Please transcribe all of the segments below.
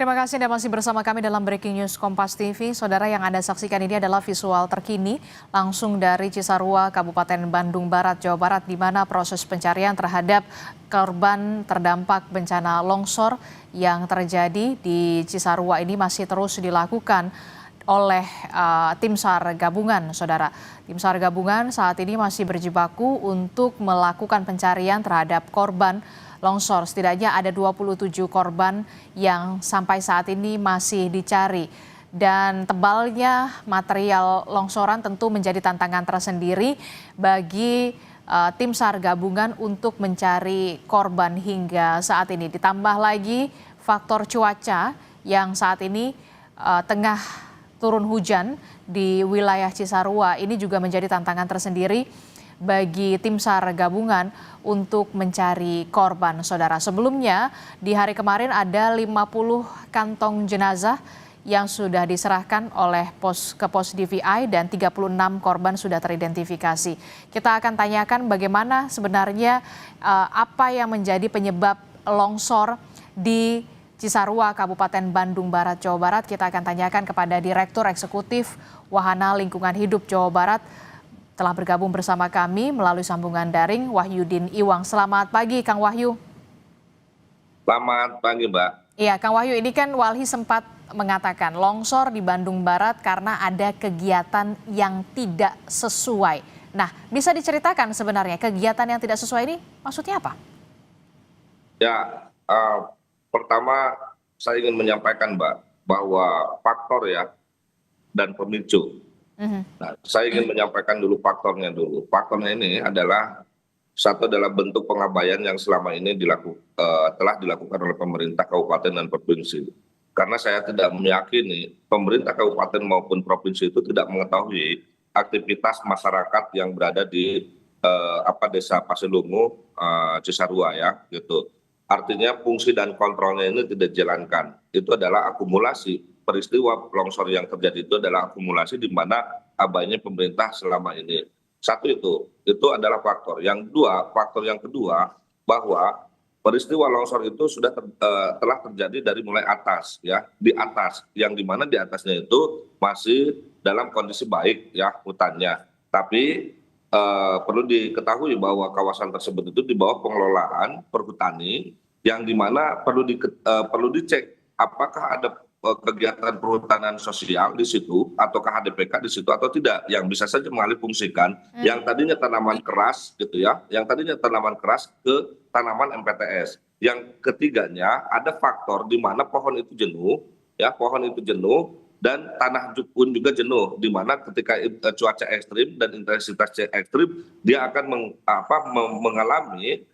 Terima kasih Anda masih bersama kami dalam Breaking News Kompas TV. Saudara, yang Anda saksikan ini adalah visual terkini langsung dari Cisarua, Kabupaten Bandung Barat, Jawa Barat, di mana proses pencarian terhadap korban terdampak bencana longsor yang terjadi di Cisarua ini masih terus dilakukan oleh tim SAR gabungan, saudara. Tim SAR gabungan saat ini masih berjibaku untuk melakukan pencarian terhadap korban longsor. Setidaknya ada 27 korban yang sampai saat ini masih dicari. Dan tebalnya material longsoran tentu menjadi tantangan tersendiri bagi tim SAR gabungan untuk mencari korban hingga saat ini. Ditambah lagi faktor cuaca yang saat ini tengah turun hujan di wilayah Cisarua. Ini juga menjadi tantangan tersendiri bagi tim SAR gabungan untuk mencari korban, saudara. Sebelumnya di hari kemarin ada 50 kantong jenazah yang sudah diserahkan oleh ke pos DVI dan 36 korban sudah teridentifikasi. Kita akan tanyakan bagaimana sebenarnya apa yang menjadi penyebab longsor di Cisarua, Kabupaten Bandung Barat, Jawa Barat. Kita akan tanyakan kepada Direktur Eksekutif Wahana Lingkungan Hidup Jawa Barat. Telah bergabung bersama kami melalui sambungan daring, Wahyudin Iwang. Selamat pagi, Kang Wahyu. Selamat pagi, Mbak. Iya, Kang Wahyu, ini kan Walhi sempat mengatakan longsor di Bandung Barat karena ada kegiatan yang tidak sesuai. Nah, bisa diceritakan sebenarnya kegiatan yang tidak sesuai ini maksudnya apa? Ya, pertama saya ingin menyampaikan, Mbak, bahwa faktor ya dan pemicu. Nah, saya ingin menyampaikan dulu faktornya dulu. Faktornya ini adalah satu adalah bentuk pengabaian yang selama ini telah dilakukan oleh pemerintah kabupaten dan provinsi. Karena saya tidak meyakini pemerintah kabupaten maupun provinsi itu tidak mengetahui aktivitas masyarakat yang berada di desa Pasilungu, Cisarua ya, gitu. Artinya fungsi dan kontrolnya ini tidak dijalankan. Itu adalah akumulasi. Peristiwa longsor yang terjadi itu adalah akumulasi di mana abainya pemerintah selama ini. Satu itu adalah faktor. Faktor yang kedua bahwa peristiwa longsor itu telah terjadi dari mulai atas ya, di atas, yang dimana di atasnya itu masih dalam kondisi baik ya hutannya. Tapi perlu diketahui bahwa kawasan tersebut itu di bawah pengelolaan perhutani, yang dimana perlu dicek apakah ada kegiatan perhutanan sosial di situ ataukah HDPK di situ atau tidak, yang bisa saja mengalih fungsikan yang tadinya tanaman keras gitu ya, yang tadinya tanaman keras ke tanaman MPTS. Yang ketiganya ada faktor di mana pohon itu jenuh ya, dan tanah pun juga jenuh, di mana ketika cuaca ekstrim dan intensitas ekstrim dia akan mengalami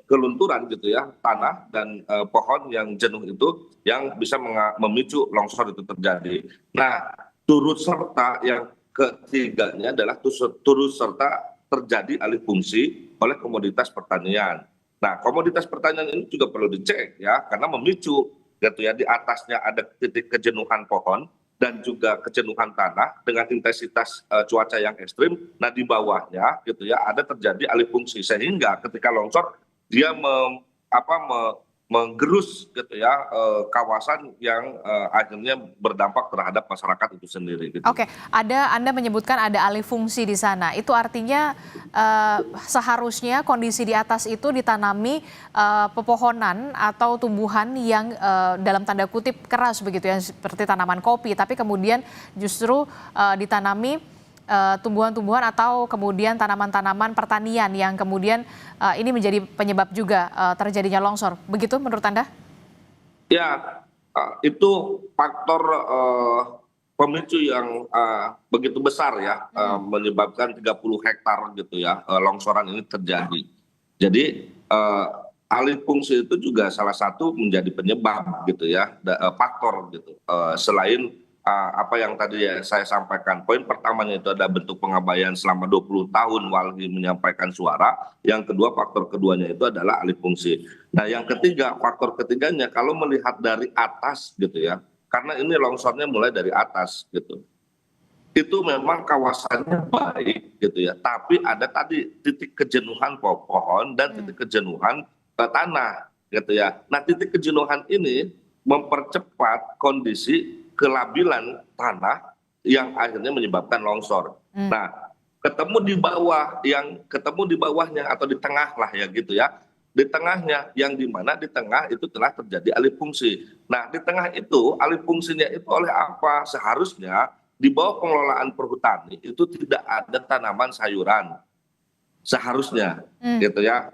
kelunturan gitu ya, tanah dan pohon yang jenuh itu yang bisa memicu longsor itu terjadi. Nah, turut serta yang ketiganya adalah turut serta terjadi alih fungsi oleh komoditas pertanian. Nah, komoditas pertanian ini juga perlu dicek ya, karena memicu gitu ya, di atasnya ada titik kejenuhan pohon dan juga kejenuhan tanah dengan intensitas cuaca yang ekstrim. Nah, di bawahnya gitu ya ada terjadi alih fungsi, sehingga ketika longsor dia menggerus gitu ya kawasan yang akhirnya berdampak terhadap masyarakat itu sendiri gitu. Oke, Anda menyebutkan ada alih fungsi di sana. Itu artinya seharusnya kondisi di atas itu ditanami pepohonan atau tumbuhan yang dalam tanda kutip keras begitu ya, seperti tanaman kopi, tapi kemudian justru ditanami tumbuhan-tumbuhan atau kemudian tanaman-tanaman pertanian yang kemudian ini menjadi penyebab juga terjadinya longsor. Begitu menurut Anda? Ya, itu faktor pemicu yang begitu besar ya, menyebabkan 30 hektar gitu ya longsoran ini terjadi. Jadi alih fungsi itu juga salah satu menjadi penyebab gitu ya, faktor gitu. Selain apa yang tadi ya saya sampaikan, poin pertamanya itu ada bentuk pengabaian selama 20 tahun Walhi menyampaikan suara. Yang kedua, faktor keduanya itu adalah alih fungsi. Nah, yang ketiga, faktor ketiganya kalau melihat dari atas gitu ya, karena ini longsornya mulai dari atas gitu, itu memang kawasannya baik gitu ya, tapi ada tadi titik kejenuhan pohon dan titik kejenuhan tanah. gitu ya. Nah, titik kejenuhan ini mempercepat kondisi kelabilan tanah yang akhirnya menyebabkan longsor. Hmm. Nah, ketemu di bawahnya atau di tengah lah ya gitu ya. Di tengahnya yang di mana di tengah itu telah terjadi alih fungsi. Nah, di tengah itu alih fungsinya itu oleh apa? Seharusnya di bawah pengelolaan perhutani itu tidak ada tanaman sayuran. Seharusnya Hmm. gitu ya.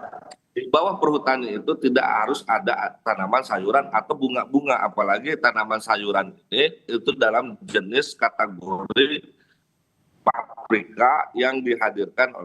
Di bawah perhutani itu tidak harus ada tanaman sayuran atau bunga-bunga, apalagi tanaman sayuran ini itu dalam jenis kategori paprika yang dihadirkan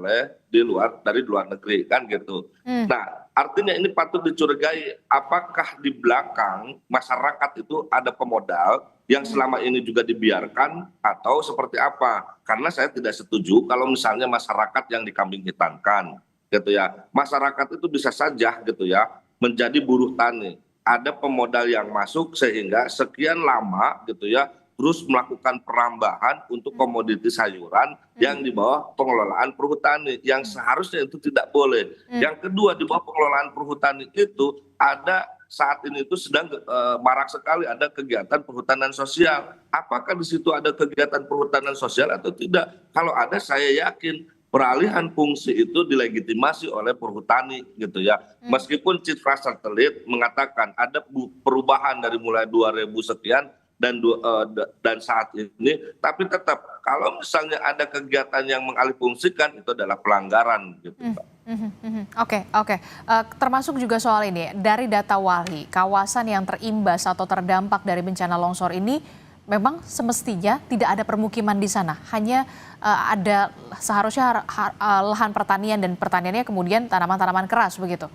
dari luar negeri kan gitu. Hmm. Nah, artinya ini patut dicurigai apakah di belakang masyarakat itu ada pemodal yang selama ini juga dibiarkan atau seperti apa? Karena saya tidak setuju kalau misalnya masyarakat yang dikambing hitamkan gitu ya. Masyarakat itu bisa saja gitu ya menjadi buruh tani. Ada pemodal yang masuk sehingga sekian lama gitu ya terus melakukan perambahan untuk komoditi sayuran yang di bawah pengelolaan perhutani yang seharusnya itu tidak boleh. Yang kedua, di bawah pengelolaan perhutani itu ada saat ini itu sedang marak sekali ada kegiatan perhutanan sosial. Apakah di situ ada kegiatan perhutanan sosial atau tidak? Kalau ada, saya yakin peralihan fungsi itu dilegitimasi oleh perhutani gitu ya. Meskipun citra satelit mengatakan ada perubahan dari mulai 2000 sekian dan saat ini, tapi tetap kalau misalnya ada kegiatan yang mengalihfungsikan itu adalah pelanggaran gitu, Pak. Oke, oke. Termasuk juga soal ini, dari data Walhi, kawasan yang terimbas atau terdampak dari bencana longsor ini memang semestinya tidak ada permukiman di sana, hanya ada seharusnya lahan pertanian dan pertaniannya kemudian tanaman-tanaman keras begitu.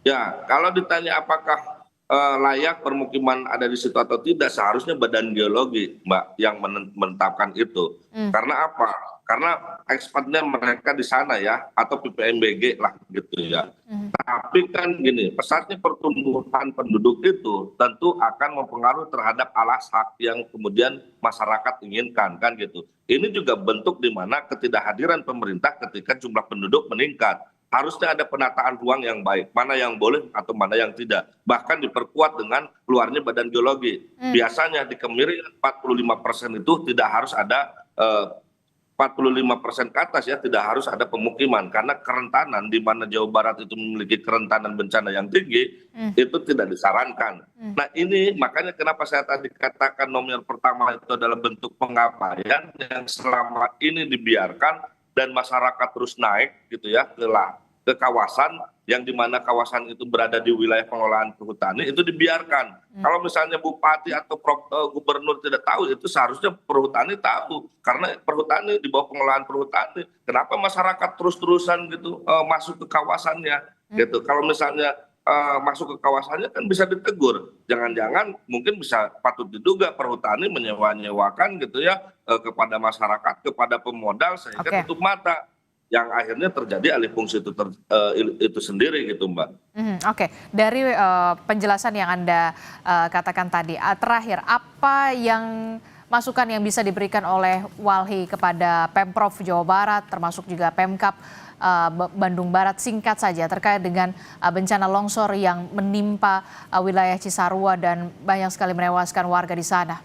Ya, kalau ditanya apakah layak permukiman ada di situ atau tidak, seharusnya Badan Geologi, Mbak, yang menetapkan itu. Karena apa? Karena ekspertnya mereka di sana ya, atau PPMBG lah gitu ya. Tapi kan gini, pesatnya pertumbuhan penduduk itu tentu akan mempengaruhi terhadap alas hak yang kemudian masyarakat inginkan kan gitu. Ini juga bentuk di mana ketidakhadiran pemerintah ketika jumlah penduduk meningkat. Harusnya ada penataan ruang yang baik, mana yang boleh atau mana yang tidak. Bahkan diperkuat dengan keluarnya Badan Geologi. Biasanya di Kemiri 45% itu tidak harus ada 45% ke atas ya, tidak harus ada pemukiman. Karena kerentanan di mana Jawa Barat itu memiliki kerentanan bencana yang tinggi, itu tidak disarankan. Nah ini makanya kenapa saya tadi katakan nomor pertama itu adalah bentuk pengabaian yang selama ini dibiarkan dan masyarakat terus naik gitu ya ke kawasan yang dimana kawasan itu berada di wilayah pengelolaan perhutani itu dibiarkan. Kalau misalnya bupati atau gubernur tidak tahu, itu seharusnya perhutani tahu karena perhutani di bawah pengelolaan perhutani. Kenapa masyarakat terus-terusan gitu masuk ke kawasannya gitu? Kalau misalnya masuk ke kawasannya kan bisa ditegur. Jangan-jangan mungkin bisa patut diduga perhutani menyewa-nyewakan gitu ya kepada masyarakat, kepada pemodal sehingga tutup mata yang akhirnya terjadi alih fungsi itu sendiri gitu, Mbak. Oke, dari penjelasan yang Anda katakan tadi, terakhir apa yang masukan yang bisa diberikan oleh Walhi kepada Pemprov Jawa Barat termasuk juga Pemkab Bandung Barat, singkat saja terkait dengan bencana longsor yang menimpa wilayah Cisarua dan banyak sekali menewaskan warga di sana?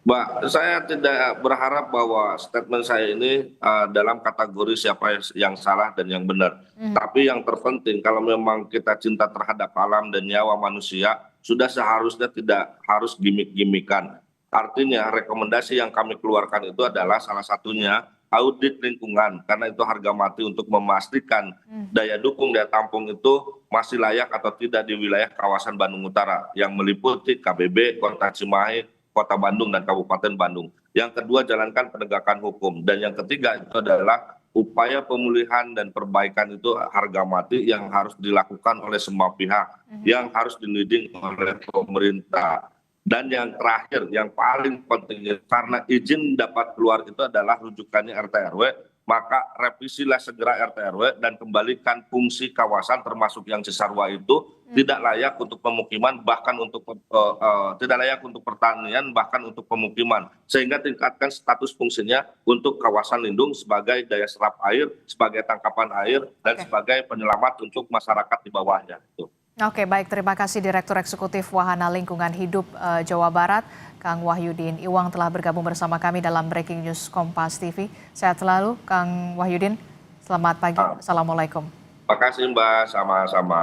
Mbak, saya tidak berharap bahwa statement saya ini dalam kategori siapa yang salah dan yang benar. Tapi yang terpenting kalau memang kita cinta terhadap alam dan nyawa manusia, sudah seharusnya tidak harus gimmick-gimmickan. Artinya rekomendasi yang kami keluarkan itu adalah salah satunya audit lingkungan, karena itu harga mati untuk memastikan daya dukung, daya tampung itu masih layak atau tidak di wilayah kawasan Bandung Utara yang meliputi KBB, Kota Cimahi, Kota Bandung dan Kabupaten Bandung. Yang kedua, jalankan penegakan hukum. Dan yang ketiga itu adalah upaya pemulihan dan perbaikan itu harga mati yang harus dilakukan oleh semua pihak, yang harus diliding oleh pemerintah. Dan yang terakhir, yang paling penting, karena izin dapat keluar itu adalah rujukannya RT RW, maka revisilah segera RT RW dan kembalikan fungsi kawasan termasuk yang Cisarua itu tidak layak untuk pemukiman, bahkan untuk tidak layak untuk pertanian, bahkan untuk pemukiman, sehingga tingkatkan status fungsinya untuk kawasan lindung sebagai daya serap air, sebagai tangkapan air, dan sebagai penyelamat untuk masyarakat di bawahnya. Oke, baik. Terima kasih Direktur Eksekutif Wahana Lingkungan Hidup Jawa Barat, Kang Wahyudin Iwang telah bergabung bersama kami dalam Breaking News Kompas TV. Sehat selalu, Kang Wahyudin. Selamat pagi. Assalamualaikum. Terima kasih Mbak, sama-sama.